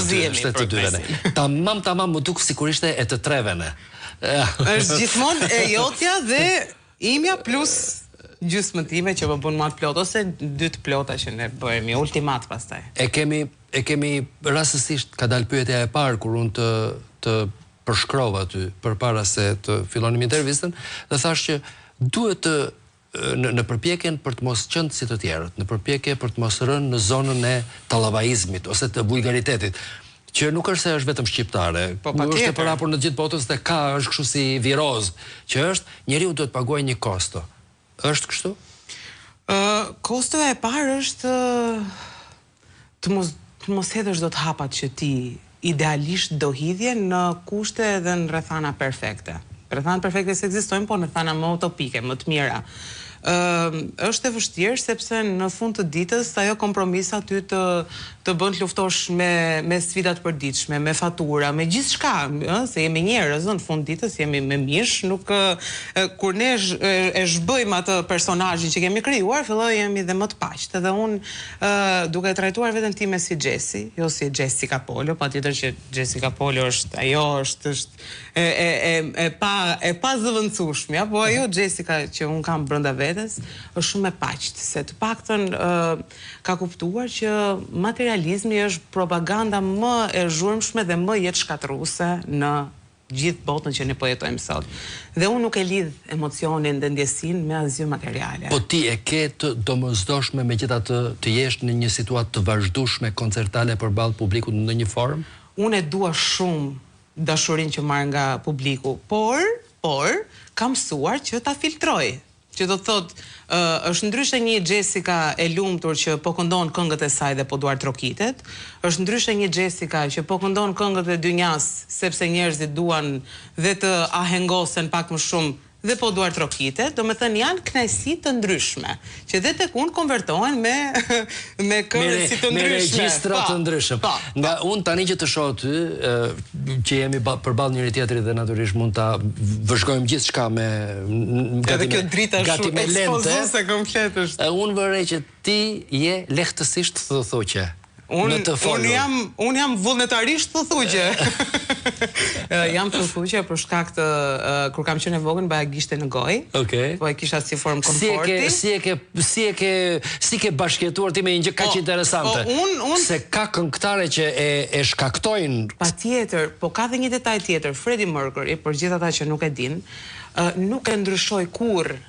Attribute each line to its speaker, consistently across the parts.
Speaker 1: të dyve. Tamam më duk sigurisht e të trevene.
Speaker 2: Është gjithmonë e jotja dhe imja plus gjysmën time që më bën më të plot ose 2 të plota që ne bëhemi ultimat pastaj.
Speaker 1: E kemi rastësisht ka dalë pyetja e parë kur unë të përshkrova aty përpara se të fillonim intervistën dhe thash që duhet të në përpjekjen për të mos qenë si të tjerët, në përpjekje për të mos rënë në zonën e tallavaizmit ose të vulgaritetit, që nuk është se është vetëm shqiptare, është e përhapur në gjithë botën se ka është kështu si viroz, që është njeriu duhet të paguajë një kosto. Është kështu?
Speaker 2: Kostoja e parë është të mos hedhësh dot hapat që ti idealisht do hidhje në kushte dhe në rrethana perfekte. Rrethana perfekte se ekzistojnë, po në rrethana më utopike, më të mira. Është e vështirë sepse në fund të ditës ajo kompromis aty të bën të luftosh me sfidat përditshme, me fatura, me gjithçka, se jemi njerëz, në fund ditës jemi me mish, nuk kur ne e zhbëjmë atë personazhin që kemi krijuar, filloj jemi dhe më të paqët. Edhe unë duke trajtuar veten time si Gjesi, jo si Jessica Polo, patjetër që Jessica Polo është e pa zëvendësueshme, po ajo Jessica që un kam brenda vetes është shumë e paqët, se të paktën ka kuptuar që materializmi është propaganda më e zhurmshme dhe më jetëshkatërruese në gjithë botën që ne po jetojmë sot. Dhe unë nuk e lidh emocionin dhe ndjesinë me asgjë materiale.
Speaker 1: Po ti e ke të domosdoshme megjithatë të jesh në një situatë të vazhdueshme koncertale përballë publikut në ndonjë formë?
Speaker 2: Unë e dua shumë dashurinë që marr nga publiku, por kam mësuar që ta filtroj. Që do të thotë, është ndryshe një Jessica e lumtur që po këndon këngët e saj dhe po duar trokitet, është ndryshe një Jessica që po këndon këngët e dynjas sepse njerëzit duan dhe të ahengosen pak më shumë dhe po duar trokitet, do me thënë janë knajsi të ndryshme, që dhe tek unë konvertohen me kërësi të ndryshme.
Speaker 1: Me regjistra të ndryshme. Nga unë tani që të shoh ty, që jemi përballë njëri tjetrit dhe natyrisht mund ta vëzhgojmë gjithçka me
Speaker 2: edhe kjo drita shumë ekspozuese komplet është.
Speaker 1: Unë vërej që ti je lehtësisht thothuqe.
Speaker 2: Unë jam vullnetarisht thothuqe. Jam thothuqe për shkak të kur kam qenë e vogël bëja gishte në gojë. Po e kisha si formë komforti.
Speaker 1: Si ke bashkëtuar ti me një gjë kaq interesante? Se ka këngëtare që e shkaktojnë.
Speaker 2: Patjetër, po ka dhe një detaj tjetër. Freddie Mercury, për gjithë ata që nuk e din, nuk e ndryshoi kurrë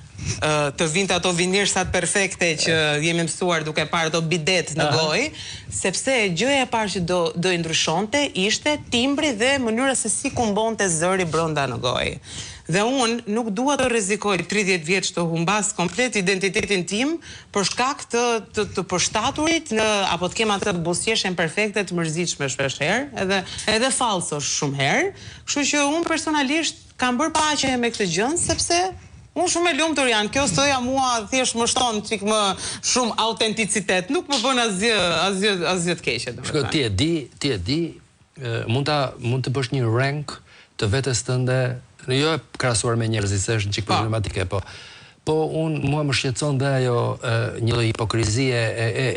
Speaker 2: të vinte ato vinirsat perfekte që jemi mësuar duke parë ato bidet në gojë, sepse gjëja e parë që do i ndryshonte ishte timbri dhe mënyra se si kumbonte zëri brenda në gojë. Dhe unë nuk dua të rrezikoj 30 vjeç të humbas komplet identitetin tim për shkak të përshtaturit apo të kem atë buzëqeshjen perfekte të mërzitshme shpeshherë, edhe falsos shumë herë. Kështu që unë personalisht kam bërë paqe me këtë gjë sepse unë shumë e lumtur janë, kjo stoja mua thjesht më shton çik më shumë autenticitet, nuk më bën asgjë të keqe.
Speaker 1: Shko, ti e di, mund të bësh një rank të vetes tënde, jo e krahasuar me njerëzit, se është një çik problematike, po mua më shqetëson dhe ajo një lloj hipokrizie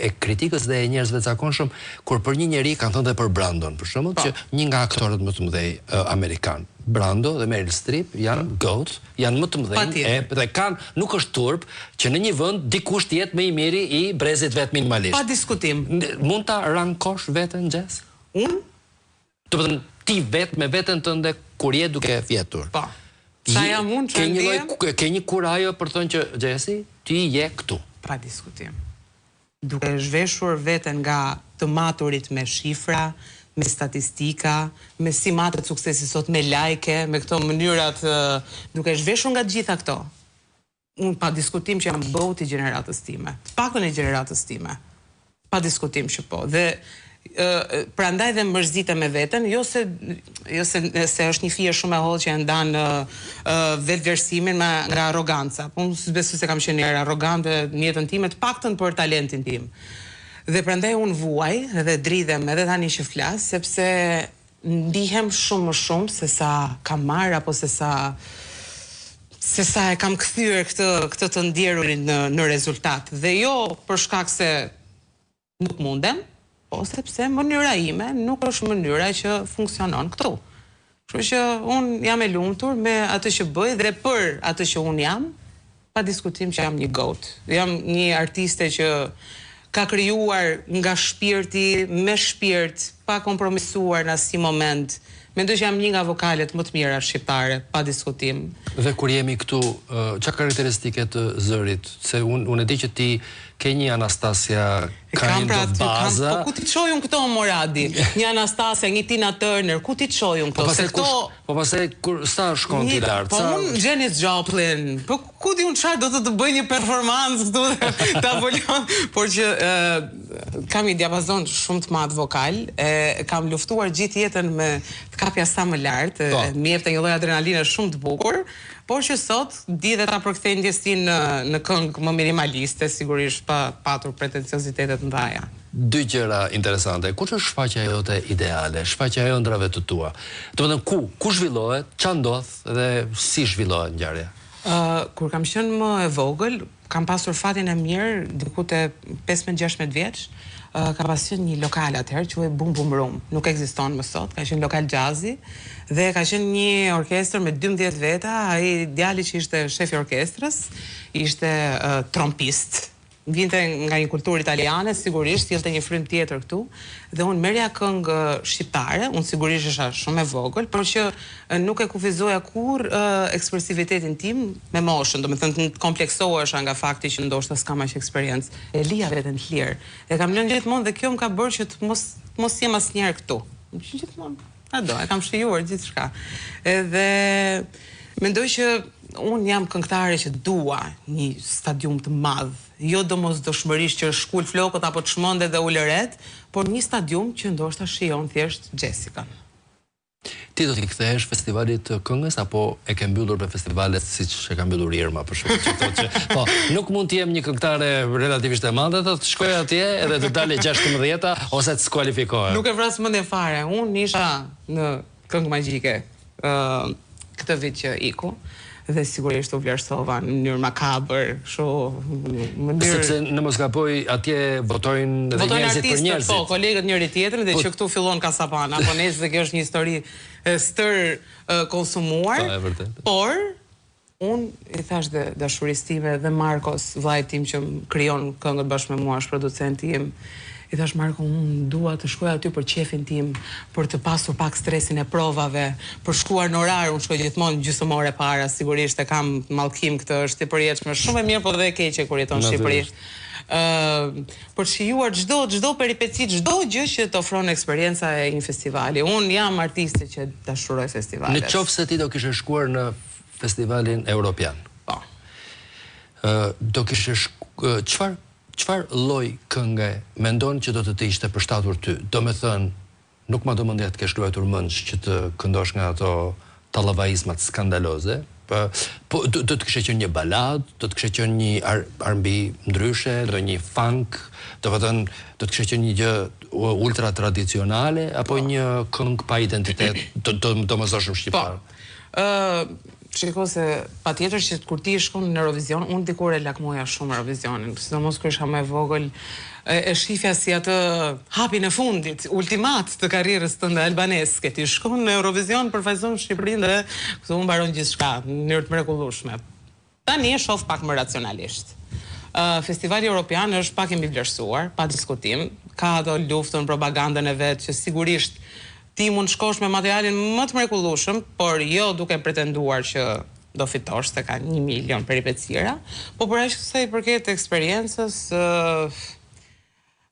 Speaker 1: e kritikës dhe e njerëzve të zakonshëm kur për një njeri kanë thënë dhe për Brandon, për shembull, që një nga aktorët më të mëdhenj amerikan, Brando dhe Meryl Streep janë GOAT, janë më të mëdhenj dhe kanë, nuk është turp që në një vend dikush të jetë më i miri i brezit vet minimalisht.
Speaker 2: Pa diskutim.
Speaker 1: Mund ta rankosh veten Jess?
Speaker 2: Unë?
Speaker 1: Do të thënë ti vetë me veten tënde kur je duke fjetur.
Speaker 2: Po. Sa jam unë që ndiem?
Speaker 1: Ke një kurajo për thënë që Jesse, ti je këtu.
Speaker 2: Pa diskutim. Duke zhveshur veten nga të maturit me shifra, me statistika, me si matët suksesi sot, me lajke, me këto mënyrat, duke zhveshur nga gjitha këto. Unë pa diskutim që jam BOAT i gjeneratës time. Paktën e gjeneratës time. Pa diskutim që po. Dhe prandaj dhe mërzite me veten, jo se është një fije shumë e hollë që e ndan vetëvlerësimin nga arroganca. Po unë besoj se kam qenë një herë arrogante në jetën time, të paktën për talentin tim. Dhe prandaj unë vuaj dhe dridhem edhe tani që flas, sepse ndihem shumë më shumë se sa kam marrë apo se sa e kam kthyer këtë të ndjerurin në rezultat. Dhe jo për shkak se nuk mundem, Po, sepse mënyra ime nuk është mënyra që funksionon këtu. Kështu që unë jam e lumtur me atë që bëj dhe për atë që unë jam, pa diskutim që jam një goat. Jam një artiste që ka krijuar nga shpirti, me shpirt, pa kompromisuar në asnjë moment. Mendoj që jam një nga vokalet më të mira shqiptare, pa diskutim.
Speaker 1: Dhe kur jemi këtu, çfarë karakteristike të zërit? Se unë e di që ti ke një Anastasia kind of baza.
Speaker 2: Po ku ti çojun këto Moradi? Një Anastasia, një Tina Turner, ku ti çojun këto?
Speaker 1: Po pastaj kur sa shkon ti lart?
Speaker 2: Po unë Janis Joplin. Po ku di unë çfarë do të bëj një performancë këtu ta volon, por që kam një diapazon shumë të madh vokal, kam luftuar gjithë jetën me të kapja sa më lart, më jepte një lloj adrenaline shumë të bukur. Por që sot, di dhe ta përkthej ndjesinë në këngë më minimaliste, sigurisht pa patur pretenciozitetet ndaja.
Speaker 1: Dy gjëra interesante. Kush është shfaqja jote ideale, shfaqja e ëndrave të tua? Domethënë ku zhvillohet, ç'a ndodh dhe si zhvillohet ngjarja?
Speaker 2: Kur kam qenë më e vogël, kam pasur fatin e mirë, diku te 15-16 vjeç, ka pasur një lokal atëherë quhej Bum Bum Room. Nuk ekziston më sot, ka qenë lokal jazzi dhe ka qenë një orkestër me 12 veta. Ai djali që ishte shefi i orkestrës ishte trompist. Vinte nga një kulturë italiane, sigurisht, sillte një frym tjetër këtu, dhe unë merrja këngë shqiptare, unë sigurisht isha shumë e vogël, por që nuk e kufizoja kur ekspresivitetin tim me moshën, domethënë të kompleksohesha nga fakti që ndoshta s'kam aq eksperiencë. E lija veten të lirë. E kam lënë gjithmonë dhe kjo më ka bërë që të mos jem asnjëherë këtu. Gjithmonë, e kam shijuar gjithçka. Edhe mendoj që unë jam këngëtare që dua një stadium të madh, jo domosdoshmërisht që shkul flokët apo të shmënde dhe ulëret, por një stadium që ndoshta shijon thjesht Jessica.
Speaker 1: Ti do t'i kthehesh festivalit të këngës apo e ke mbyllur me festivalet siç e ka mbyllur Irma për shkak që thotë që po nuk mund të jem një këngëtare relativisht e madhe, të shkoj atje edhe të dalë 16-a ose të skualifikohem.
Speaker 2: Nuk e vras mendje fare. Unë isha në Këngë Magjike këtë vit që iku. Dhe sigurisht u vlerësova në mënyrë makabër,
Speaker 1: Sepse në mos gaboj atje votojnë dhe njerëzit për njerëzit.
Speaker 2: Po, kolegët njëri tjetrin dhe që këtu fillon kasapana, apo nesër dhe kjo është një histori stër konsumuar. Por unë i thash dhe dashurisë time dhe Markos, vllajt tim që krijon këngët bashkë me mua, është producenti im. I thash Marko, unë dua të shkoj aty për qefin tim, për të pasur pak stresin e provave, për shkuar në orar, unë shkoj gjithmonë gjysmore para, sigurisht e kam mallkim këtë, është i përjetshme, shumë e mirë, po dhe e keqe kur jeton në Shqipëri. Për shijuar çdo peripeci, çdo gjë që të ofron eksperjenca e një festivali. Unë jam artiste që dashuroj festivalet.
Speaker 1: Në qoftë se ti do kishe shkuar në festivalin evropian.
Speaker 2: Po.
Speaker 1: Do kishe çfarë lloj këngë mendon që do të ishte përshtatur ty? Do me thënë, nuk ma do mendja të kesh luajtur mëndsh që të këndosh nga ato tallavaizmat skandaloze, po do të kishe qenë një balad, do të kishe qenë një R&B ndryshe, do një funk, do të kishe qenë një gjë ultra tradicionale, apo një këngë pa identitet, do më zoshëm shqiptar?
Speaker 2: Shiko se pa tjetër që kur ti shkon në Eurovision, unë dikur e lakmoja shumë Eurovisionin, sidomos kur isha më e vogël, e shifja si atë hapin e fundit, ultimat të karrierës tënde albaneske. Ti shkon në Eurovision, përfaqëson Shqipërinë dhe këtu unë mbaron gjithçka në mënyrë të mrekullueshme. Tani e shoh pak më racionalisht. Festivali Europian është pak i mbi vlerësuar, pa diskutim. Ka ato luftën, propagandën e vet që sigurisht ti mund shkosh me materialin më të mrekullueshëm, por jo duke pretenduar që do fitosh, se ka 1 milion peripecira, po për aq sa i përket eksperiencës,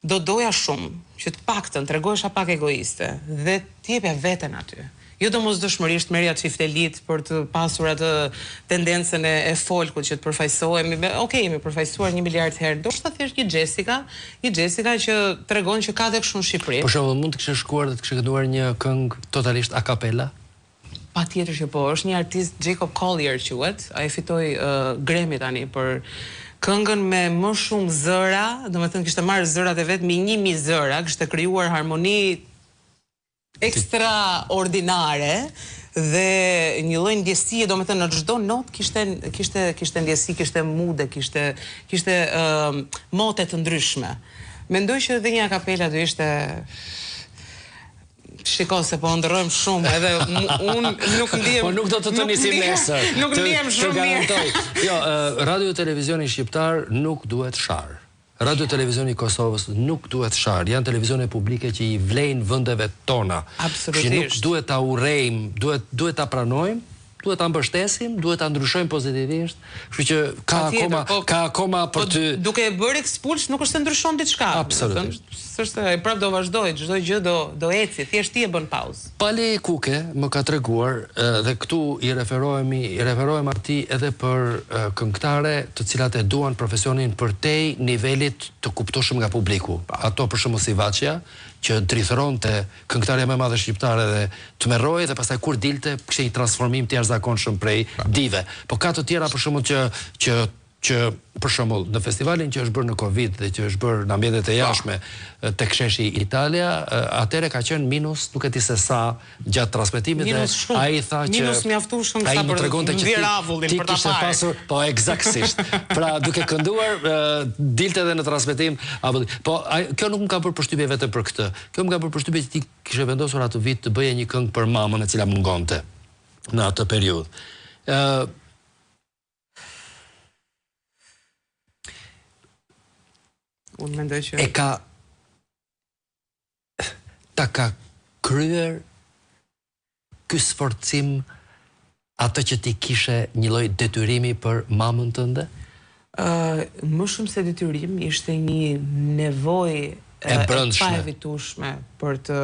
Speaker 2: do doja shumë që të paktën tregohesha pak egoiste dhe t'jepja veten aty. Jo domosdoshmërisht merja çiftelit për të pasur atë tendencën e folkut që të përfaqësohemi. Okej, jemi përfaqësuar 1 miliard herë. Do të thjesht një Jessica që tregon që ka tek shumë Shqipëri.
Speaker 1: Për shembull, mund të kishe shkuar dhe të kishe kënduar një këngë totalisht a cappella?
Speaker 2: Patjetër që po, është një artist Jacob Collier quhet, ai fitoi Grammy tani për këngën me më shumë zëra, domethënë kishte marrë zërat e vet me 1000 zëra, kishte krijuar harmoni ekstraordinare dhe një lloj ndjesie, domethënë në çdo notë kishte ndjesi, kishte mude, kishte mote të ndryshme. Mendoj që edhe një akapela do ishte... Shiko, se po ndërrojmë shumë, edhe unë nuk ndihem...
Speaker 1: Po nuk do të nisim nesër.
Speaker 2: Nuk ndihem shumë mirë.
Speaker 1: Jo, radio televizioni shqiptar nuk duhet sharë. Radio televizioni Kosovës nuk duhet sharë. Janë televizione publike që i vlejnë vëndeve tona.
Speaker 2: Absolutisht.
Speaker 1: Që nuk duhet ta urejmë, duhet ta pranojmë, duhet ta mbështesim, duhet ta ndryshojmë pozitivisht. Kështu që ka akoma për ty...
Speaker 2: Duke e bërë ekspuls nuk është të ndryshon diçka.
Speaker 1: Absolutisht.
Speaker 2: Sështë e prap do vazhdoj, çdo gjë do eci, thjesht ti e bën pauzë.
Speaker 1: Pale Kuke më ka treguar dhe këtu i referohem atij edhe për këngëtare të cilat e duan profesionin përtej nivelit të kuptoshëm nga publiku. Ato për shembull si Vaçja, që drithëronte këngëtarja më e madhe shqiptare dhe të merroi dhe pastaj kur dilte kishte një transformim të jashtëzakonshëm prej dive. Po ka të tjera për shembull që për shembull në festivalin që është bërë në Covid dhe që është bërë në ambientet e jashtme tek sheshi Italia, atëre ka qenë minus, nuk e di se sa gjatë transmetimit dhe ai tha që
Speaker 2: minus mjaftueshëm sa për
Speaker 1: ti kishe pasur, po eksaktësisht. Pra duke kënduar dilte edhe në transmetim, po kjo nuk më ka bërë përshtypje vetëm për këtë. Kjo më ka bërë përshtypje që ti kishe vendosur atë vit të bëje një këngë për mamën e cila mungonte në atë periudhë.
Speaker 2: Unë mendoj që...
Speaker 1: Ta ka kryer ky sforcim atë që ti kishe një lloj detyrimi për mamën tënde?
Speaker 2: Më shumë se detyrim, ishte një nevojë e paevitueshme për të...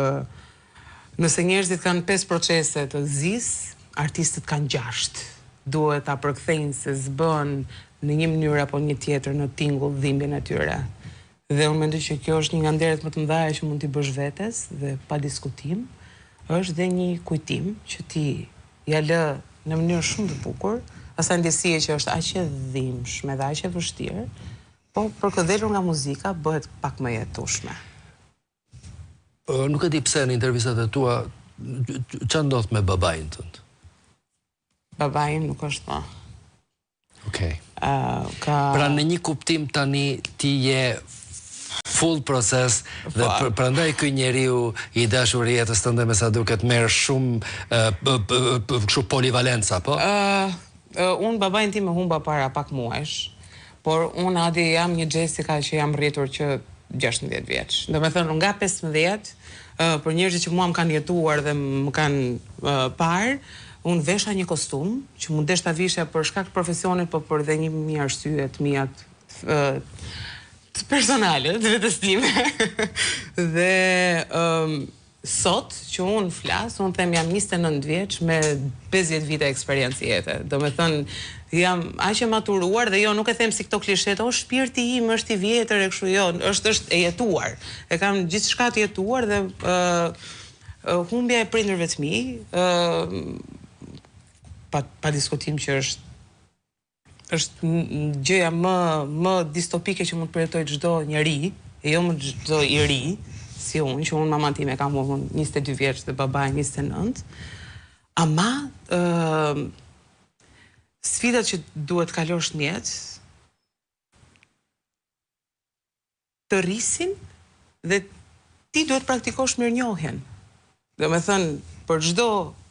Speaker 2: Nëse njerëzit kanë 5 procese të zis, artistët kanë 6. Duhet ta përkthejnë se zbën në një mënyrë apo një tjetër në tingull dhimbjen e tyre. Dhe unë mendoj që kjo është një nga nderet më të mëdha që mund t'i bësh vetes dhe pa diskutim, është dhe një kujtim që ti ja lë në mënyrë shumë të bukur, asaj ndjesie që është aq e dhimbshme dhe aq e vështirë, po përkëdhelur nga muzika bëhet pak më jetueshme.
Speaker 1: Nuk e di pse në intervistat e tua ç'a ndodh me babain tënd?
Speaker 2: Babaim nuk është pa.
Speaker 1: Okej. Pra në një kuptim tani ti je full proces dhe prandaj ky njeriu i dashur jetës tënde me sa duket merr shumë kështu polivalenca, po?
Speaker 2: Unë babain tim e humba para pak muajsh, por unë Adi jam një Jessica që jam rritur që 16 vjeç. Domethënë nga 15 për njerëzit që mua më kanë jetuar dhe më kanë parë, unë vesha një kostum që mundesh ta visha për shkak të profesionit, po për dhe një arsye të mia personale, të vetes time. Dhe sot që unë flas, unë them jam 29 vjeç me 50 vite eksperiencë jete. Domethënë jam aq e maturuar dhe jo nuk e them si këto klishet, o shpirti im është i vjetër e kështu, jo, është e jetuar. E kam gjithçka të jetuar dhe humbja e prindërve të mi, pa diskutim që është gjëja më distopike që mund të përjetojë çdo njeri, e jo më çdo i ri, si unë, që unë maman time kam unë 22 vjeç dhe babai 29. Ama sfidat që duhet kalosh në jetë të rrisin dhe ti duhet praktikosh mirënjohjen. Domethënë, për çdo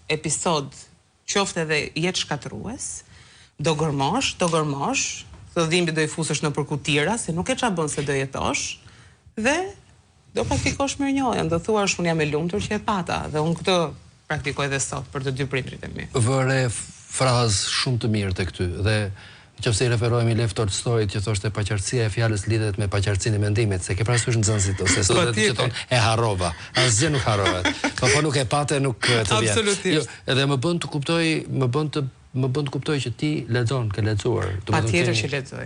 Speaker 2: episod, qoftë edhe jetë shkatrues, do gërmosh, të dhimbi do i fusësh në përkutira, se nuk e qa bën se do jetosh, dhe do praktikosh mirënjohjen, do thuash unë jam e lumtur që e pata, dhe unë këtë praktikoj dhe sot për të dy prindrit e mi.
Speaker 1: Vëre frazë shumë të mirë të këty, dhe nëse i referohemi Lev Tolstojit që thoshte paqartësia e fjalës lidhet me paqartësinë e mendimit, se ke parasysh nxënësit ose studentët që thonë e harrova, asgjë nuk harrohet. Po nuk e pate, nuk të vjen.
Speaker 2: Absolutisht.
Speaker 1: Edhe më bën të kuptoj që ti lexon, ke lexuar.
Speaker 2: Patjetër që lexoj.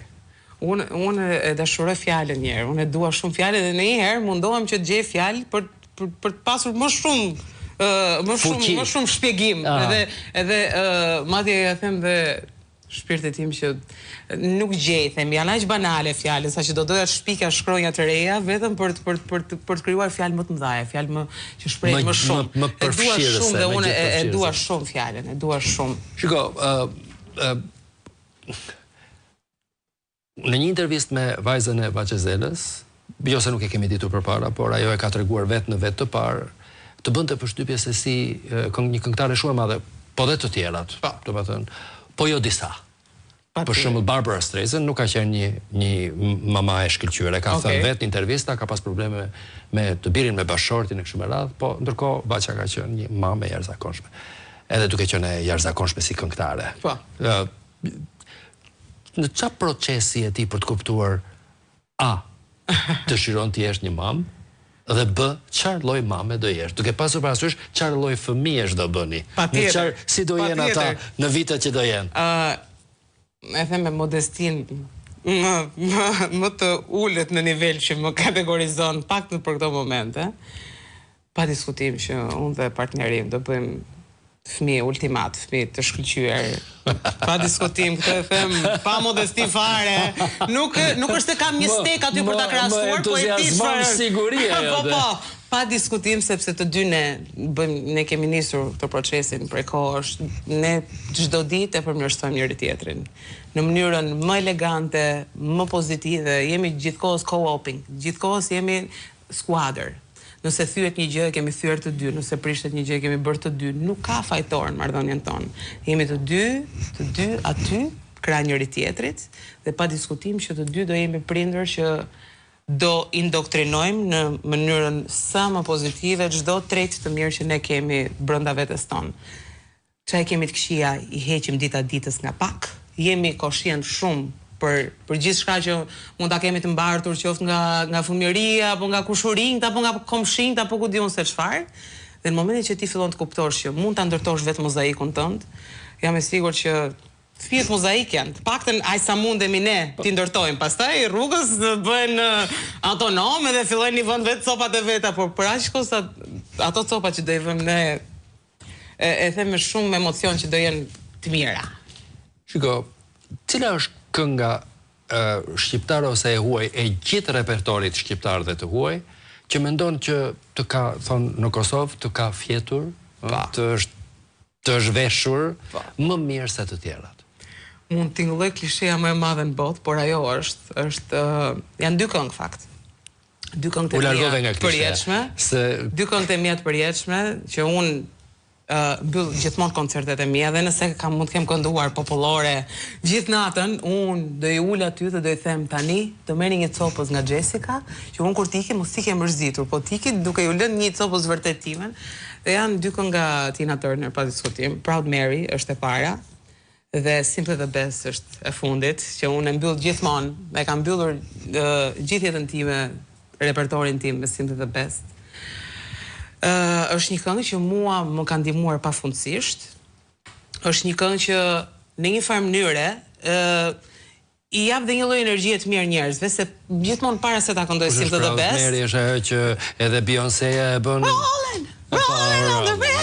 Speaker 2: Unë e dashuroj fjalën një herë, unë e dua shumë fjalë dhe ndonjëherë mundohem që të gjej fjalë për të pasur më shumë shpjegim. Edhe madje ja them dhe shpirtit tim që nuk gjej, them, janë aq banale fjalë, saqë do doja shpika shkronja të reja vetëm për të krijuar fjalë më të mëdha, fjalë që shprehin më shumë.
Speaker 1: Më përfshirëse,
Speaker 2: dhe unë e dua shumë fjalën, e dua shumë.
Speaker 1: Shiko, në një intervistë me vajzën e Vaçezelës, jo se nuk e kemi ditur përpara, por ajo e ka treguar vetë në vetë të parë, të bënte përshtypje se si një këngëtare shumë e madhe, po dhe të tjerat, domethënë, po jo disa. Për shembull Barbara Streisand nuk ka qenë një mama e shkëlqyer, ka thënë vetë në intervista, ka pas probleme me të birin me bashortin e kështu me radhë, po ndërkohë Baqa ka qenë një mamë e jashtëzakonshme. Edhe duke qenë e jashtëzakonshme si këngëtare.
Speaker 2: Po.
Speaker 1: Në çfarë procesi e ti për të kuptuar A, dëshiron të jesh një mamë, dhe B, çfarë lloj mame do jesh, duke pasur parasysh çfarë lloj fëmijësh do bëni.
Speaker 2: Patjetër.
Speaker 1: Si do jenë ata në vitet që do jenë.
Speaker 2: E them me modestin më të ullët në nivel që më kategorizon pak për këto momente, pa diskutim që unë dhe partnerim do bëjmë fëmijë ultimat, fëmijë të shkëlqyer. Pa diskutim, këtë e them, pa modesti fare. Nuk është se kam një stek aty për ta krahasuar, po e di çfarë
Speaker 1: siguria.
Speaker 2: Po, pa diskutim sepse të dy ne kemi nisur këtë procesin prej kohësh, ne çdo ditë e përmirësojmë njëri tjetrin në mënyrën më elegante, më pozitive, jemi gjithkohës co-oping, gjithkohës jemi skuadër. Nëse thyet një gjë, kemi thyer të dy, nëse prishtet një gjë, kemi bërë të dy, nuk ka fajtor në marrëdhënien tonë. Jemi të dy aty, krah njëri tjetrit, dhe pa diskutim që të dy do jemi prindër që do indoktrinojmë në mënyrën sa më pozitive çdo tret të mirë që ne kemi brenda vetes tonë. Çaj kemi të këqija i heqim dita ditës nga pak, jemi koshient shumë për gjithçka që mund ta kemi të mbartur qoftë nga fëmijëria, apo nga kushurinjt, apo nga komshinjt, apo ku diun se çfarë. Dhe në momentin që ti fillon të kuptosh që mund ta ndërtosh vetë mozaikun tënd, jam e sigurt që fëmijët mozaik janë. Të paktën aq sa mundemi ne ti ndërtojmë. Pastaj rrugës bëhen autonome dhe fillojnë i vënë vetë copat e veta, por për aq kohë sa ato copa që do i vëmë ne e them me shumë emocion që do jenë të mira.
Speaker 1: Shiko, cila është kënga shqiptare ose e huaj e gjithë repertorit shqiptar dhe të huaj, që mendon që të ka, thonë në Kosovë, të ka fjetur, të është veshur, më mirë se të tjerat?
Speaker 2: Mund t'ingëlloj klisheja më e madhe në botë, por ajo është janë dy këngë fakt. Dy këngë të mia të përjetshme, dy këngë të mia të përjetshme, që unë mbyll gjithmonë koncertet e mia, dhe nëse mund të kem kënduar popullore gjithë natën, unë do i ul aty dhe do i them tani, të merrni një copës nga Jessica, që unë kur tiki mos tike mërzitur, po tiki duke ju lënë një copës vërtet timen. Dhe janë dy këngë nga Tina Turner, pa diskutim. Proud Mary është e para dhe Simply the Best është e fundit, që unë e mbyll gjithmonë, e kam mbyllur gjithë jetën time, repertorin tim me Simply the Best. Është një këngë që mua më ka ndihmuar pafundësisht. Është një këngë që në një farë mënyre i jap dhe një lloj energjie të mirë njerëzve, se gjithmonë para se ta këndoj Simply the Best.
Speaker 1: Meri është ajo që edhe Beyoncé e bën.
Speaker 2: Rolling on the river.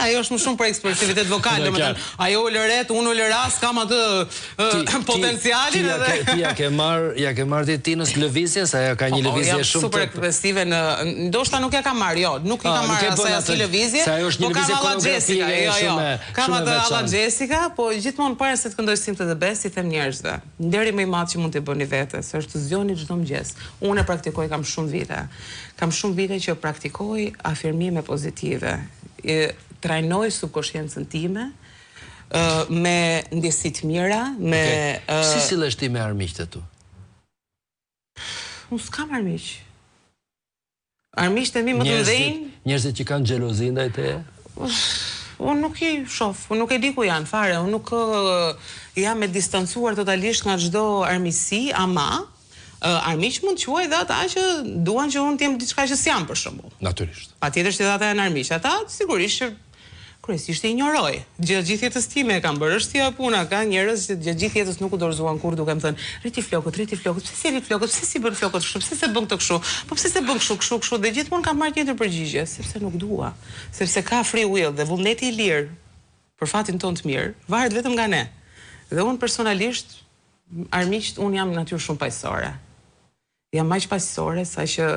Speaker 2: Ajo është më shumë për ekspresivitet vokal, domethënë, ajo ulëret, unë ulëras, kam atë potencialin edhe. Ti ja ke marr ti Tinës lëvizjes, ajo ka një lëvizje shumë super ekspresive ndoshta nuk ja ka marr, jo, nuk i ka marr asaj lëvizje, po ka alla Jessica, jo. Kam atë alla Jessica, po gjithmonë para se të këndoj Simply the Best i them njerëzve, nderi më i madh që mund të bëni vetes, është të zgjoni çdo mëngjes. Unë e praktikoj kam shumë vite. Kam shumë vite që praktikoj afirmime pozitive. Trajnoj subkonsciencën time me ndjesi të mira, me
Speaker 1: Si sillesh ti me armiqtë tu?
Speaker 2: Unë s'kam armiq. Armiqtë e mi më të mëdhenj,
Speaker 1: njerëzit që kanë xhelozi ndaj teje?
Speaker 2: Unë nuk i shoh, unë nuk e di ku janë fare, unë nuk jam e distancuar totalisht nga çdo armiqësi, ama armiq mund të quaj dhe ata që duan që unë të jem diçka që s'jam për shembull.
Speaker 1: Natyrisht.
Speaker 2: Patjetër që ata janë armiq, ata sigurisht që kryesisht e ignoroj. Gjatë gjithë jetës time e kam bërë, është tja puna, ka njerëz që gjatë gjithë jetës nuk u dorëzuan kur duke më thënë, rriti flokët, pse si rrit flokët, pse si bën flokët kështu, pse se bën këtë kështu, po pse se bën kështu, dhe gjithmonë kam marrë tjetër përgjigje, sepse nuk dua, sepse ka free will dhe vullneti i lirë për fatin tonë të mirë, varet vetëm nga ne. Dhe unë personalisht, armiqt, unë jam natyrë shumë paqësore. Jam aq paqësore sa që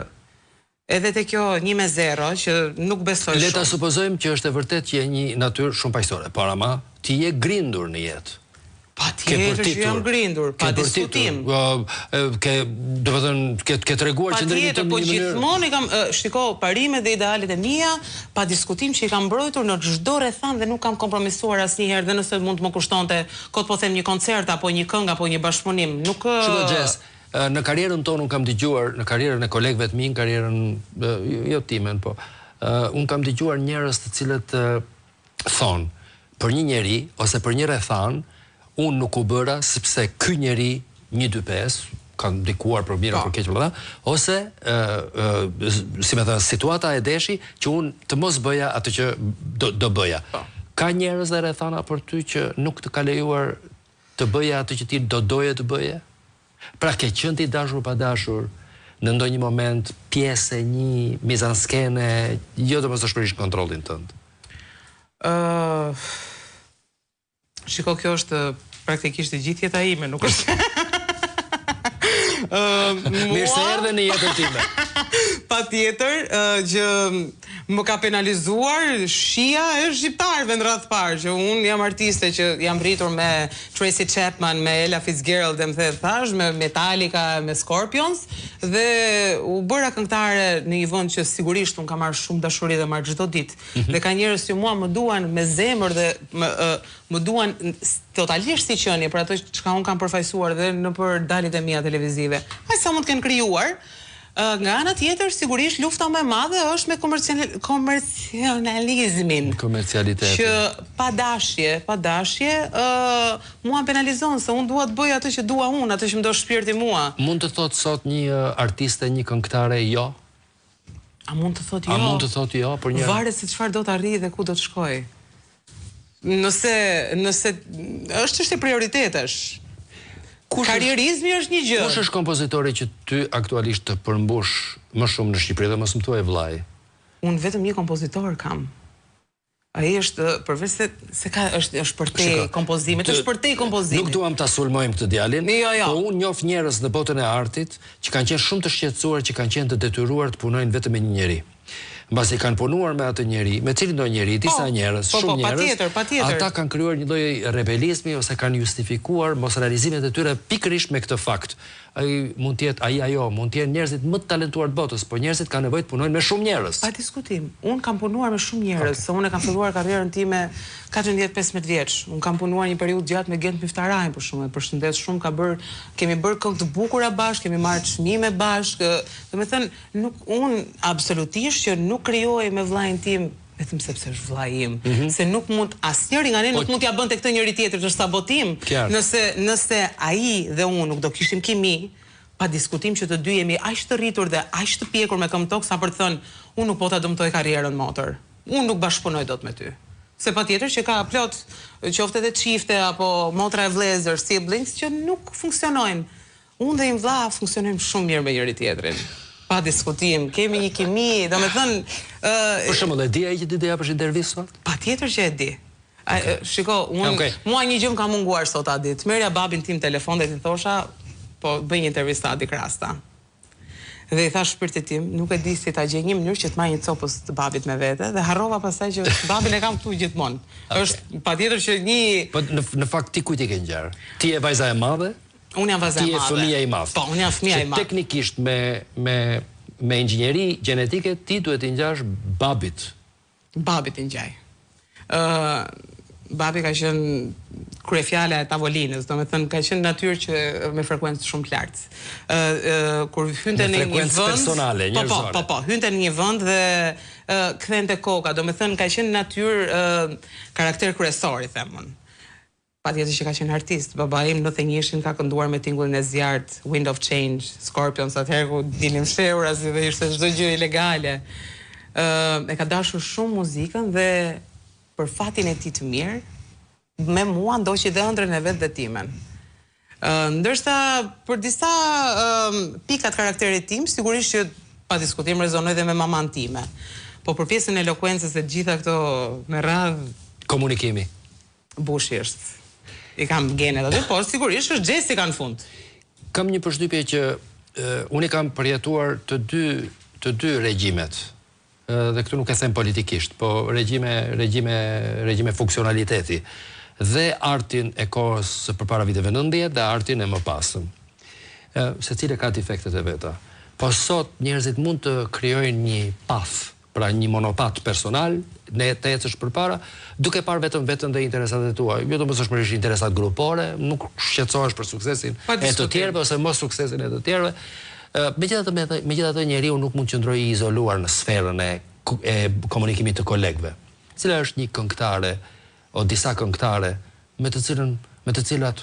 Speaker 2: edhe te kjo 1-0 që nuk besoj shumë.
Speaker 1: Le ta supozojmë që është e vërtet që je një natyrë shumë paqësore, por ama ti je grindur në jetë.
Speaker 2: Patjetër që jam grindur, pa diskutim.
Speaker 1: Do të thënë, ke treguar që ndërmjet të një mënyrë.
Speaker 2: Po gjithmonë i kam, shiko, parimet dhe idealet e mia, pa diskutim që i kam mbrojtur në çdo rrethant dhe nuk kam kompromisuar asnjëherë, dhe nëse mund të më kushtonte, kot po them një koncert apo një këngë apo një bashkëpunim, nuk.
Speaker 1: Shiko, Jess, në karrierën tonë unë kam dëgjuar, në karrierën e kolegëve të mi, në karrierën jo timen, po. Unë kam dëgjuar njerëz të cilët thonë për një njeri ose për një rrethan, unë nuk u bëra sepse ky njeri 1-2-5 kanë ndikuar për mirë apo keq, ose si më thënë, situata e deshi që unë të mos bëja atë që do bëja. Ka njerëz dhe rrethana për ty që nuk të ka lejuar të bëja atë që ti do doje të bëje? Pra ke qenë ti dashur pa dashur në ndonjë moment pjesë e një mizanskene, jo të mos të shpërish kontrollin tënd?
Speaker 2: Shiko, kjo është praktikisht e gjithë jeta ime, nuk është.
Speaker 1: Mirë se erdhe në jetën time.
Speaker 2: Patjetër që më ka penalizuar shija e shqiptarëve në radhë parë, që unë jam artiste që jam rritur me Tracy Chapman, me Ella Fitzgerald, më the thash, me Metallica, me Scorpions, dhe u bëra këngëtare në një vend që sigurisht unë kam marrë shumë dashuri dhe marr çdo ditë. Dhe ka njerëz që mua më duan me zemër dhe më duan totalisht si qenie për ato çka unë kam përfaqësuar dhe nëpër dalit e mia televizive. Ai sa mund të kenë krijuar. Nga ana tjetër, sigurisht lufta më e madhe është me komercializmin.
Speaker 1: Komercialitetin.
Speaker 2: Që pa dashje, mua penalizon se unë dua të bëj atë që dua unë, atë që më do shpirti mua.
Speaker 1: Mund të thotë sot një artiste, një këngëtare jo?
Speaker 2: A mund të thotë jo?
Speaker 1: A mund të thotë jo për një?
Speaker 2: Varet se çfarë do të arrijë dhe ku do të shkojë. Nëse është çështje prioritetesh. Karrierizmi është një gjë.
Speaker 1: Kush është kompozitori që ty aktualisht të përmbush më shumë në Shqipëri dhe mos më thuaj vllai?
Speaker 2: Unë vetëm një kompozitor kam. Ai është përveç se ka është për te kompozimit, është për te kompozimit.
Speaker 1: Nuk duam ta sulmojmë këtë djalin,
Speaker 2: jo.
Speaker 1: po unë njoh njerëz në botën e artit që kanë qenë shumë të shqetësuar, që kanë qenë të detyruar të punojnë vetëm me një njeri. Mbasi kanë punuar me atë njeri, me cilin do njeri, disa njerëz, shumë njerëz, ata kanë krijuar një lloj rebelizmi ose kanë justifikuar mos realizimet e tyre pikërisht me këtë fakt. Ai mund të jetë ajo, mund të jenë njerëzit më të talentuar të botës, por njerëzit kanë nevojë të punojnë me shumë njerëz.
Speaker 2: Pa diskutim. Unë kam punuar me shumë njerëz, se unë e kam filluar karrierën time 14-15 vjeç. Unë kam punuar një periudhë gjatë me Gent Miftarajin për shkak, përshëndet shumë, kemi bërë këngë të bukura bashkë, kemi marrë çmime bashkë. Domethënë, unë absolutisht që nuk krijoj me vllain tim vetëm sepse është vllai im, se nuk mund asnjëri nga ne nuk mund t'ia bënte këtë njëri tjetrit, është sabotim. Nëse ai dhe unë nuk do kishim kimi, pa diskutim që të dy jemi aq të rritur dhe aq të pjekur me këmbë tokë sa për të thënë, unë nuk po ta dëmtoj karrierën motor. Unë nuk bashkëpunoj dot me ty. Se patjetër që ka plot qoftë edhe çifte apo motra e vëllezër, siblings që nuk funksionojnë. Unë dhe im vlla funksionojmë shumë mirë me njëri tjetrin. Pa diskutim, kemi një kimi, domethënë
Speaker 1: për shembull, e di ai që ti do japësh intervistë sot?
Speaker 2: Patjetër që e di. Shiko, mua një gjë më ka munguar sot a ditë. Merja babin tim telefon dhe ti thosha, po bëj një intervistë Adi Krasta. Dhe i thash shpirtit tim, nuk e di si ta gjej një mënyrë që të marr një copës të babit me vete dhe harrova pastaj që babin e kam këtu gjithmonë. Është patjetër që një
Speaker 1: Po në fakt ti kujt i ke ngjar? Ti je vajza e madhe?
Speaker 2: Unë jam vajza e madhe.
Speaker 1: Ti je fëmia i madh.
Speaker 2: Po, unë jam fëmia i madh.
Speaker 1: Teknikisht me inxhinieri gjenetike ti duhet i ngjash babit.
Speaker 2: Babit i ngjaj. Babi ka qenë kryefjala e tavolinës, domethënë ka qenë natyrë që me frekuencë shumë të lartë. Kur hynte në një vend
Speaker 1: personale, njerëzore.
Speaker 2: Po, hynte në një vend dhe kthente koka, domethënë ka qenë natyrë karakter kryesor, i them unë. Patjetër që ka qenë artist. Baba im në 91-shin ka kënduar me tingullin e zjarrt, Wind of Change, Scorpions, atëherë ku dilin fshehura si dhe ishte çdo gjë ilegale. E ka dashur shumë muzikën dhe për fatin e tij të mirë, me mua ndoqi dhe ëndrrën e vet dhe timen. Ndërsa për disa pikat karakterit tim, sigurisht që pa diskutim rezonoj dhe me maman time. Po për pjesën e elokuencës e gjitha këto me radhë
Speaker 1: komunikimi.
Speaker 2: Bushi është. I kam genet aty, por sigurisht është Jessica në fund.
Speaker 1: Kam një përshtypje që unë i kam përjetuar të dy regjimet. Dhe këtu nuk e them politikisht, po regjime funksionaliteti. dhe artin e kohës së përpara viteve 90 dhe artin e mëpasëm. Secili ka defektet e veta. Po sot njerëzit mund të krijojnë një path, pra një monopat personal, ne të ecësh përpara, duke parë vetëm dhe interesat e tua. Jo domosdoshmërisht interesat grupore, nuk shqetësohesh për suksesin e të tjerëve ose mos suksesin e të tjerëve. Megjithatë njeriu nuk mund të qëndrojë i izoluar në sferën e komunikimit të kolegëve. Cila është një këngëtare o disa këngëtare me të cilat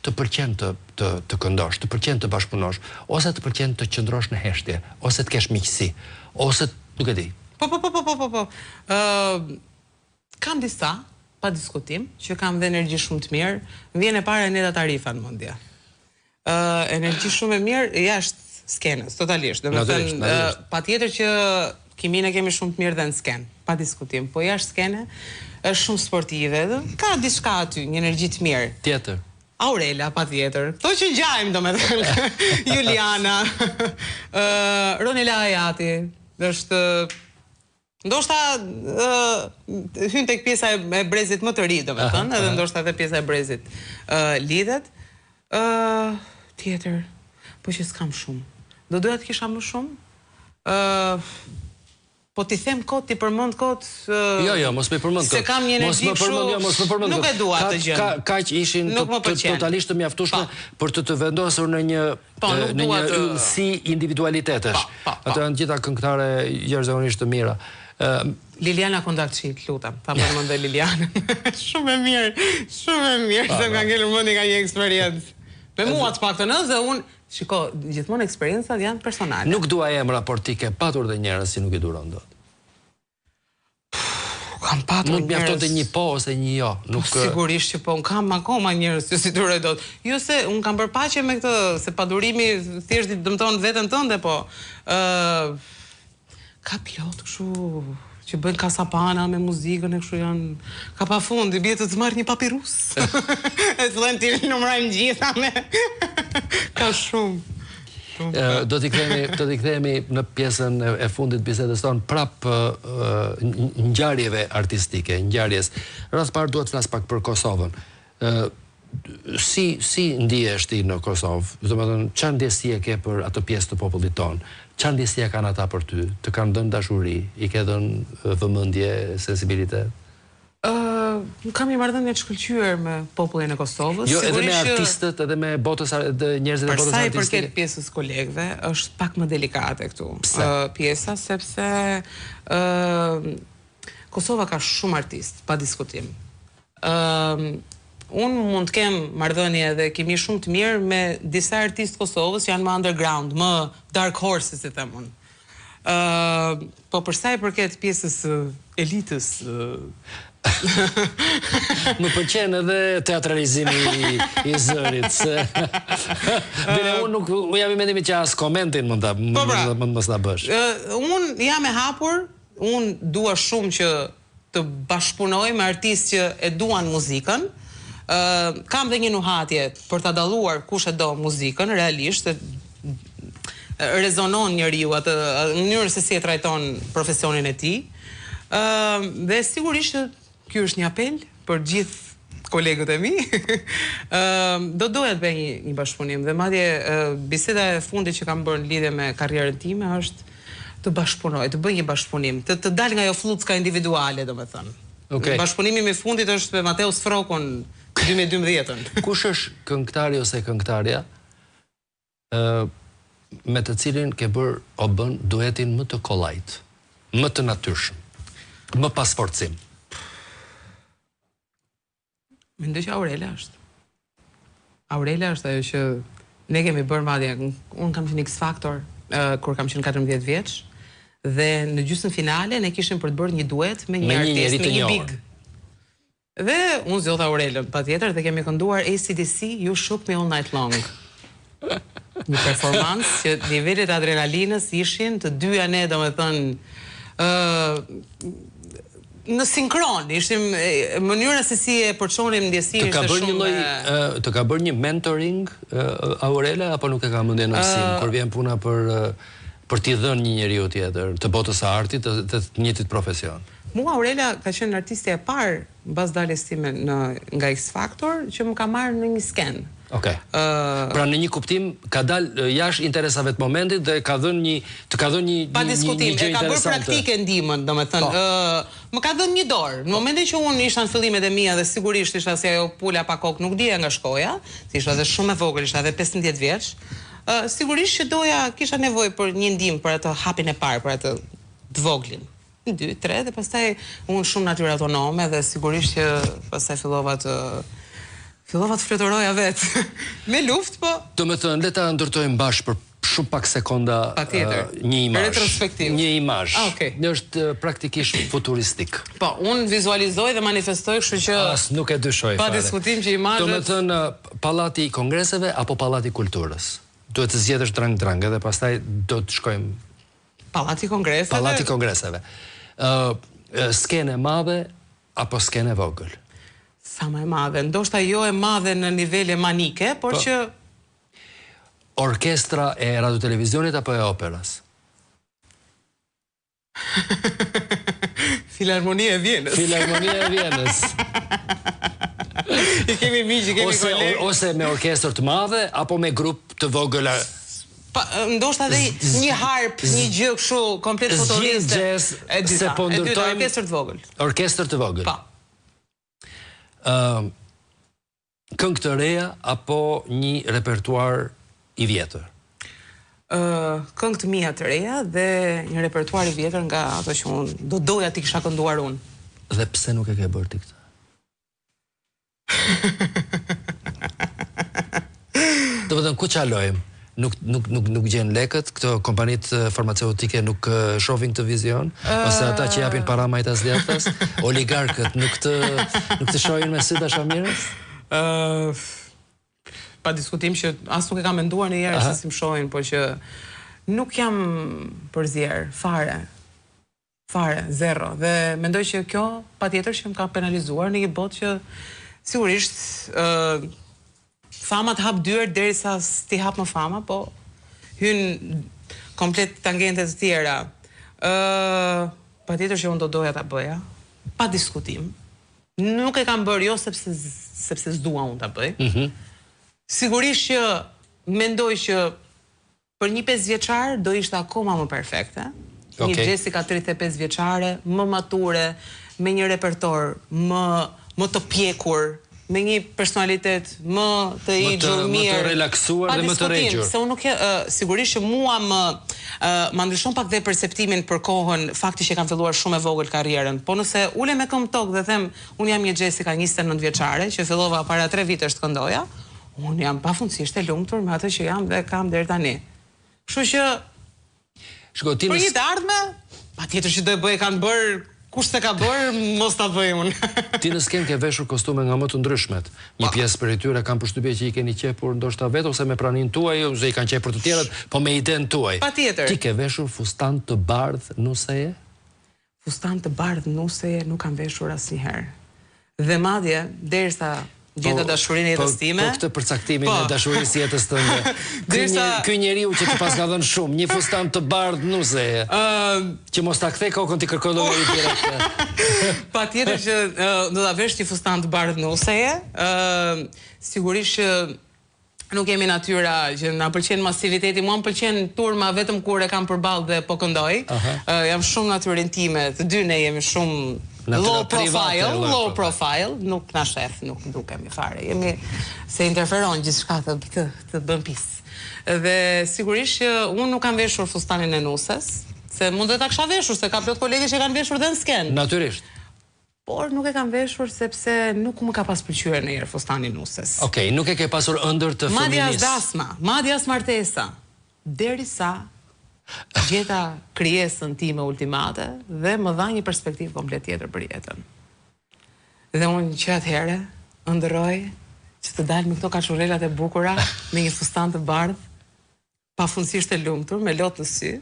Speaker 1: të pëlqen të këndosh, të pëlqen të bashkëpunosh, ose të pëlqen të qëndrosh në heshtje, ose të kesh miqësi, ose nuk e di.
Speaker 2: Po. Kam disa, pa diskutim, që kam dhe energji shumë të mirë. Vjen e para Neda Tarifa në mendje. Energji shumë e mirë jashtë skenës, totalisht. Patjetër që kimin e kemi shumë të mirë dhe në skenë, pa diskutim. Po jashtë skene është shumë sportive, ka diçka aty, një energji të mirë.
Speaker 1: Tjetër.
Speaker 2: Aurela, patjetër. Kto që gjajmë, domethënë. Juliana, Ronela Ajati, është ndoshta hyn tek pjesa e brezit më të ri, domethënë, edhe ndoshta edhe pjesa e brezit lidhet. Tjetër, po që s'kam shumë. Do doja të kisha më shumë. Po ti them kot, ti përmend kot.
Speaker 1: Jo, mos më përmend kot.
Speaker 2: Se kam një energji kështu. Nuk e dua atë gjë.
Speaker 1: Kaq ishin totalisht të mjaftueshme për të vendosur në një yllësi individualitetesh. Ato janë gjitha këngëtare jashtëzakonisht të mira.
Speaker 2: Liliana Kondakçi, lutem, ta përmendoj Lilianën. Shumë e mirë, se nga ngelur mendi nga një eksperiencë. Me mua të paktën dhe unë, shiko, gjithmonë eksperiencat janë personale.
Speaker 1: Nuk dua emra, por ti ke patur dhe njerëz si nuk i duron dot.
Speaker 2: Kam patur njerëz.
Speaker 1: Mund mjaftonte një po ose një jo.
Speaker 2: Sigurisht që po, unë kam akoma njerëz që si duroj dot. Jo se unë kam përpaqe me këtë, se padurimi thjesht i dëmton veten tënde, po ka pilot kështu që bëjnë kasapana me muzikën e kështu janë ka pa fund, i bie të marr një papirus. E të vlen ti numërojmë gjitha me ka shumë.
Speaker 1: Do t'i kthehemi në pjesën e fundit bisedës tonë prap ngjarjeve artistike, ngjarjes. Rreth parë duhet të flas pak për Kosovën. Si ndihesh ti në Kosovë? Domethënë, çfarë ndjesie ke për atë pjesë të popullit tonë? Çfarë ndjesie kanë ata për ty? Të kanë dhënë dashuri, i ke dhënë vëmendje, sensibilitet?
Speaker 2: Kam një marrëdhënie të shkëlqyer me popullin e Kosovës.
Speaker 1: Jo, edhe me artistët, edhe me botës, edhe njerëzit e botës artistike.
Speaker 2: Për sa i përket pjesës kolegëve, është pak më delikate këtu. Pjesa, sepse Kosova ka shumë artistë, pa diskutim. Unë mund të kem marrëdhënie dhe kemi shumë të mirë me disa artistë Kosovës që janë më underground, më dark horses, si them unë. Po për sa i përket pjesës elitës,
Speaker 1: më pëlqen edhe teatralizimi i zërit, se unë nuk jam i mendimit që as komentin mund mos ta bësh.
Speaker 2: Unë jam e hapur, unë dua shumë që të bashkëpunoj me artistë që e duan muzikën. Kam dhe një nuhatje për ta dalluar kush e do muzikën, realisht, rezonon njeriu atë në mënyrën se si e trajton profesionin e tij. Dhe sigurisht që ky është një apel për gjithë kolegët e mi. Do doja të bëj një bashkëpunim dhe madje biseda e fundit që kam bërë në lidhje me karrierën time është të bashkëpunoj, të bëj një bashkëpunim, të dal nga ajo fllutska individuale, domethënë. Bashkëpunimi me fundit është me Mateus Frokun 2012.
Speaker 1: Kush është këngëtari ose këngëtarja me të cilin ke bërë o bën duetin më të kollajt, më të natyrshëm, më pas forcim?
Speaker 2: Mendoj që Aurela është. Aurela është ajo që ne kemi bërë madje. Unë kam qenë X Factor kur kam qenë 14 vjeç dhe në gjysmën finale ne kishim për të bërë një duet me një artist, me një big. Dhe unë zgjodha Aurelën, patjetër, dhe kemi kënduar AC/DC You Shook Me All Night Long. Një performancë që nivelet e adrenalinës ishin të dyja ne, domethënë, në sinkron, ishim mënyra se si e përçonim ndjesinë ishte shumë.
Speaker 1: Të ka bërë një mentoring Aurela apo nuk e ka mendje në mësim kur vjen puna për t'i dhënë një njeriu tjetër të botës së artit të njëjtit profesion?
Speaker 2: Mua Aurelia ka qenë artiste e parë mbas daljes time nga X Factor që më ka marrë në një sken.
Speaker 1: Okej. Pra në një kuptim ka dalë jashtë interesave të momentit dhe ka dhënë një
Speaker 2: pa diskutim,
Speaker 1: gjë
Speaker 2: e ka bërë
Speaker 1: interesante.
Speaker 2: praktike ndihmën, domethënë, më ka dhënë një dorë. Në momentin që unë isha në fillimet e mia dhe sigurisht isha si ajo pula pa kokë, nuk dija nga shkoja, si isha edhe shumë e vogël, isha edhe 15 vjeç. Sigurisht që kisha nevojë për një ndihmë për atë hapin e parë, për atë të voglin. 2, 3 dhe pastaj unë shumë natyrë autonome dhe sigurisht që pastaj fillova të fluturoja vetë. Me luftë, po.
Speaker 1: Do me thënë, le ta ndërtojmë bashkë për shumë pak sekonda një imazh.
Speaker 2: Retrospektiv.
Speaker 1: Një imazh.
Speaker 2: Okej.
Speaker 1: Në është praktikisht futuristik.
Speaker 2: Po, unë vizualizoj dhe manifestoj, kështu që
Speaker 1: nuk e dyshoj
Speaker 2: pa
Speaker 1: fare.
Speaker 2: diskutim që imazhet.
Speaker 1: Do me thënë, Pallati i Kongreseve apo Pallati i Kulturës? Duhet të zgjedhësh drang dhe pastaj do të shkojmë
Speaker 2: Pallati i Kongreseve.
Speaker 1: Pallati i Kongreseve. Skene madhe apo skene vogël?
Speaker 2: Sa më e madhe, ndoshta jo e madhe në nivele manike, por që...
Speaker 1: Orkestra e radio-televizionit apo e operas?
Speaker 2: Filharmonia e Vjenës.
Speaker 1: Filharmonia e Vjenës.
Speaker 2: I kemi miqë, kemi kolegë.
Speaker 1: Ose me orkestër të madhe, apo me grup të vogël.
Speaker 2: Ndoshta dhe një harp, një gjë kështu komplet fotoriste.
Speaker 1: Zgjidh jazz, se po ndërtojmë
Speaker 2: orkestër të vogël.
Speaker 1: Orkestër të vogël.
Speaker 2: Po.
Speaker 1: Këngë të reja apo një repertuar i vjetër?
Speaker 2: Këngë të mia të reja dhe një repertuar i vjetër nga ato që unë do doja t'i kisha kënduar unë.
Speaker 1: Dhe pse nuk e ke bërë ti këtë? Do të thënë, ku qalojmë? Nuk gjenë lekët, këto kompanit farmaceutike nuk shohin këtë vizion, ose ata që japin para majtas djathtas, oligarkët nuk të shohin me sy dashamirës?
Speaker 2: Pa diskutim që as nuk e kam menduar në herë se si më shohin, por që nuk jam përzier, fare, zero. Dhe mendoj që kjo patjetër që më ka penalizuar në një botë që sigurisht fama të hap dyert derisa ti hap më fama, po hyn komplet tangente të tjera. Patjetër që unë do doja ta bëja, pa diskutim. Nuk e kam bërë jo sepse s'dua unë ta bëj. Sigurisht që mendoj që për një 5 vjeçar do ishte akoma më perfekte. Një Jessica 35 vjeçare, më mature, me një repertor më të pjekur, me një personalitet më të igjur, mirë.
Speaker 1: Më të relaksuar dhe më të regjur.
Speaker 2: Se unë nuk sigurisht që mua më ndryshon pak dhe perceptimin për kohën, fakti që kam filluar shumë e vogël karrierën. Po nëse ule me këmbë tokë dhe them, unë jam një Jessica 29 vjeçare, që fillova para 3 vitesh të këndoja, unë jam pafundësisht e lumtur me atë që jam dhe kam deri tani. Kështu që për një të ardhme, patjetër që do e bëj, kanë bërë. Kush se ka bërë, mos ta bëj unë.
Speaker 1: Ti në sken ke veshur kostume nga më të ndryshmet. Një pjesë për e tyre kanë përshtypje që i keni qepur ndoshta vetë ose me pranin tuaj, ose i kanë qepur të tjerët, po me iden tuaj.
Speaker 2: Patjetër.
Speaker 1: Ti ke veshur fustan të bardh nuseje?
Speaker 2: Fustan të bardh nuseje nuk kam veshur asnjëherë. Dhe madje derisa gjeta dashurinë e jetës time.
Speaker 1: Po këtë përcaktimin e dashurisë jetës tënde. Ky njeriu që të pas ka dhënë shumë, një fustan të bardh nuseje. Që mos ta kthej kokën ti kërkon llogarit direkt.
Speaker 2: Patjetër që do ta vesh një fustan të bardh nuseje. Sigurisht që nuk jemi natyra që na pëlqen masiviteti, mua më pëlqen turma vetëm kur e kam përballë dhe po këndoj. Jam shumë natyrë intime, të dy ne jemi shumë low profile, nuk na shef, nuk dukemi fare. Jemi se interferon gjithçka të bën pis. Dhe sigurisht që unë nuk kam veshur fustanin e nuses, se mund të ta kisha veshur, se ka plot kolegë që kanë veshur dhe në sken.
Speaker 1: Natyrisht.
Speaker 2: Por nuk e kam veshur sepse nuk më ka pas pëlqyer ndonjëherë fustani i nuses.
Speaker 1: Okej, nuk e ke pasur ëndër të feminist.
Speaker 2: Madje as dasma, madje as martesa, derisa gjeta krijesën time ultimate dhe më dha një perspektivë komplet tjetër për jetën. Dhe unë që atëherë ëndërroj që të dalë me këto kachurrelat e bukura, me një fustan të bardh, pafundësisht e lumtur, me lot në sy,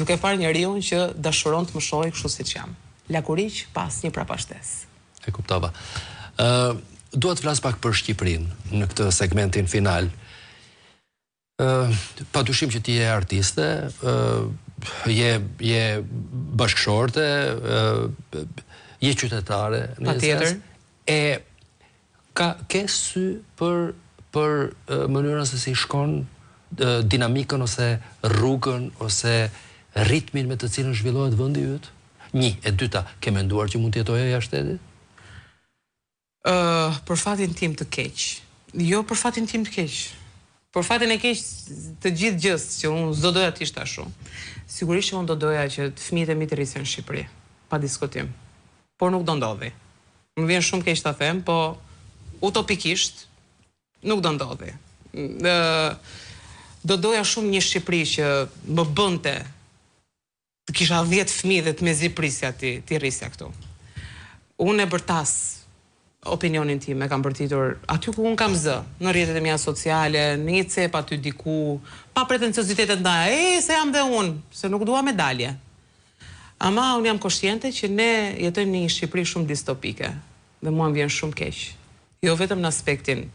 Speaker 2: duke parë njeriu që dashuron të më shohë kështu siç jam. Lakuriq pas një prapashtesë.
Speaker 1: E kuptova. Dua të flas pak për Shqipërinë në këtë segmentin final. Padyshim që ti je artiste, je bashkëshorte, je qytetare,
Speaker 2: patjetër.
Speaker 1: Ke sy për mënyrën se si shkon dinamikën ose rrugën ose ritmin me të cilën zhvillohet vendi yt? Një, e dyta, ke menduar që mund të jetojë jashtë shtetit?
Speaker 2: Për fatin tim të keq. Jo për fatin tim të keq. Për fatin e keq të gjithë gjës që unë s'do doja të ishte ashtu. Sigurisht që unë do doja që fëmijët e mi të rrisen në Shqipëri, pa diskutim. Por nuk do ndodhi. Më vjen shumë keq ta them, po utopikisht nuk do ndodhi. Do doja shumë një Shqipëri që më bënte të kisha 10 fëmijë dhe të me ziprisja ti rrisja këtu. Unë e bërtas opinionin tim e kam bërtitur aty ku unë kam zë, në rrjetet e mia sociale, në një cep aty diku, pa pretenciozitetet ndaj, se jam dhe unë, se nuk dua medalje. Ama unë jam koshtiente që ne jetojmë në një Shqipëri shumë distopike dhe mua më vjen shumë keq. Jo vetëm në aspektin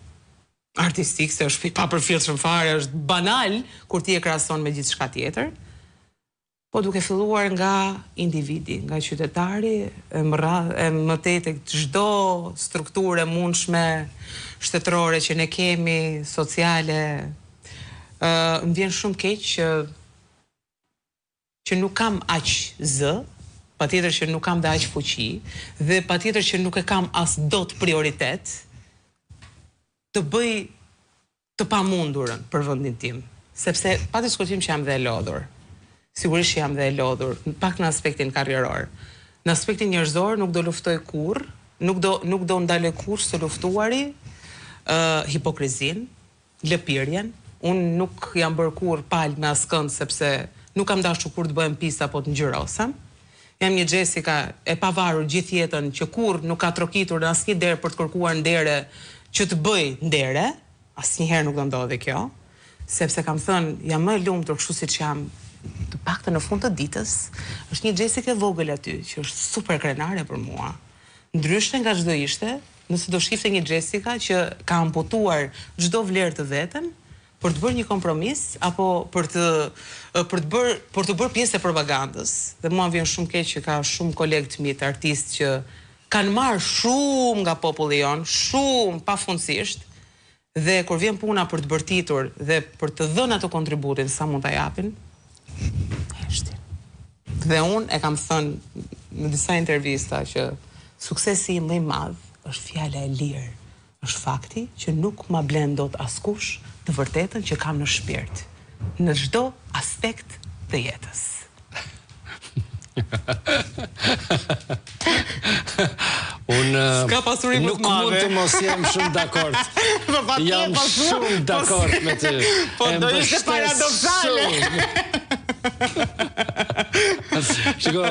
Speaker 2: artistik, se është pa përfillshëm fare, është banal kur ti e krahason me gjithçka tjetër. Po duke filluar nga individi, nga qytetari, e mëtej tek çdo strukturë e mundshme shtetërore që ne kemi, sociale. Më vjen shumë keq që nuk kam aq zë, patjetër që nuk kam dhe aq fuqi, dhe patjetër që nuk e kam as dot prioritet të bëj të pamundurën për vendin tim, sepse pa diskutim që jam dhe e lodhur. Sigurisht që jam dhe e lodhur, pak në aspektin karrieror. Në aspektin njerëzor nuk do luftoj kurrë, nuk do ndaloj kurrë të luftuari hipokrizin, lëpirjen. Unë nuk jam bërë kurrë palë me askënd sepse nuk kam dashur kur të bëhem pista apo të ngjyrosem. Jam një Jessica e pavarur gjithë jetën që kurrë nuk ka trokitur në asnjë derë për të kërkuar ndere që të bëj ndere, asnjëherë nuk do ndodhi kjo, sepse kam thënë jam më e lumtur kështu siç jam. Të paktën në fund të ditës, është një Jessica e vogël aty, që është super krenare për mua. Ndryshe nga çdo ishte, nëse do shifte një Jessica që ka amputuar çdo vlerë të veten për të bërë një kompromis apo për të bërë pjesë e propagandës. Dhe mua vjen shumë keq që ka shumë kolegë të mi të artistë që kanë marrë shumë nga populli jon, shumë pafundësisht, dhe kur vjen puna për të bërtitur dhe për të dhënë ato kontributin sa mund ta japin, dhe unë e kam thënë në disa intervista që suksesi im më i madh është fjala e lirë, është fakti që nuk ma blen dot askush të vërtetën që kam në shpirt, në çdo aspekt të jetës.
Speaker 1: Unë
Speaker 2: nuk
Speaker 1: mund të mos jem shumë dakord. Jam shumë dakord me ty.
Speaker 2: Po do ishte paradoksale.
Speaker 1: Shiko,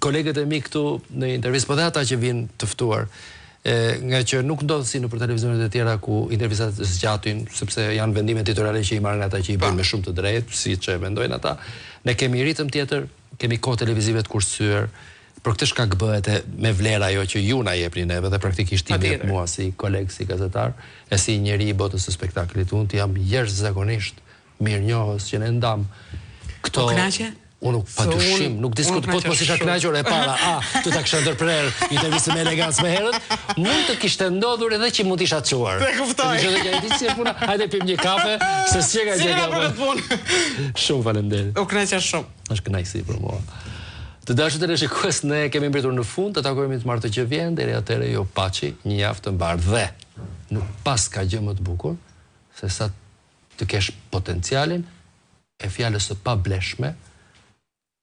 Speaker 1: kolegët e mi këtu në intervistë, po dhe ata që vinë të ftuar, nga që nuk ndodhë si në për televizionet e tjera ku intervistat zgjatin, sepse janë vendime editoriale që i marrin ata që i bëjnë me shumë të drejtë, si që mendojnë ata. Ne kemi ritëm tjetër, kemi kohë televizive të kursyer, për këtë shkak bëhet me vlera ajo që ju na jepni neve dhe praktikisht i jep mua si koleg, si gazetar, e si njeri i botës së spektaklit. Unë jam jashtëzakonisht mirënjohës që ne ndam këto.
Speaker 2: O knaqe?
Speaker 1: Unë patyshim, nuk diskut, po të mos isha knaqur e para, të ta kisha ndërprer intervistën me elegancë me herët, mund të kishte ndodhur edhe që mund isha çuar.
Speaker 2: Te kuptoj.
Speaker 1: Hajde pim një kafe, se s'qega gjega. Shumë faleminderit.
Speaker 2: U kënaqa shumë.
Speaker 1: Është kënaqësi për mua. Të dashur teleshikues, ne kemi mbritur në fund, të takohemi të martë që vjen, deri atëherë ju paçi, një javë të mbarë dhe nuk pas ka gjë më të bukur se sa të kesh potencialin e fjalës së pableshme,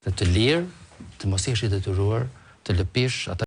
Speaker 1: të lirë, të mos jesh i detyruar të lëpish ata